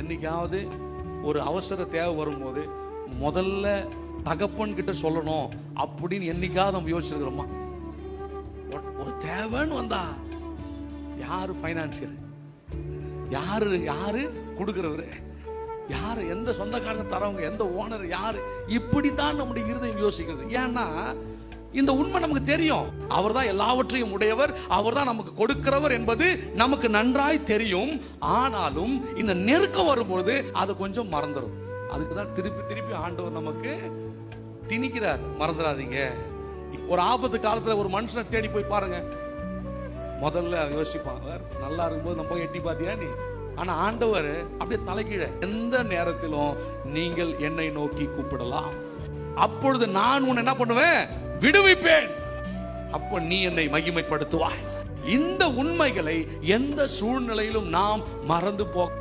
என்னைக்காவது ஒரு அவசர தேவை வரும்போது முதல்ல தகப்பன் கிட்ட சொல்லணும் அப்படின்னு என்னைக்காவது நம்ம யோசிச்சிருக்கிறோமா? ஒரு தேவைன்னு வந்தா யாரு பைனான்சியர், யாரு கொடுக்கிறவரு, யாரு, எந்த சொந்தக்காரங்க தரவங்க, எந்த ஓனர் யாரு, இப்படித்தான் நம்முடைய இருதயம் யோசிக்கிறது. ஏன்னா இந்த உண்மை நமக்கு தெரியும். அவர் தான் எல்லாவற்றையும் உடையவர், அவர் தான் நமக்கு கொடுக்கிறவர் என்பது நமக்கு நன்றாய் தெரியும். ஆனாலும் இந்த நெருக்கம் வரும்போது அதை கொஞ்சம் மறந்துடும். அதுக்கு தான் திருப்பி திருப்பி ஆண்டவர் நமக்கு திணிக்கிறார். மறந்துடாதீங்க. ஒரு ஆபத்து காலத்துல ஒரு மனுஷனை தேடி போய் பாருங்க, முதல்ல யோசிப்பாங்க, நல்லா இருக்கும்போது நம்ம எட்டி பாத்தியா நீ. ஆனா ஆண்டவர் அப்படியே தலைகீழ, எந்த நேரத்திலும் நீங்கள் என்னை நோக்கி கூப்பிடலாம், அப்பொழுது நான் உன்னை என்ன பண்ணுவேன், விடுவிப்பேன், அப்போ நீ என்னை மகிமைப்படுத்துவாய். இந்த உண்மைகளை எந்த சூழ்நிலையிலும் நாம் மறந்து போக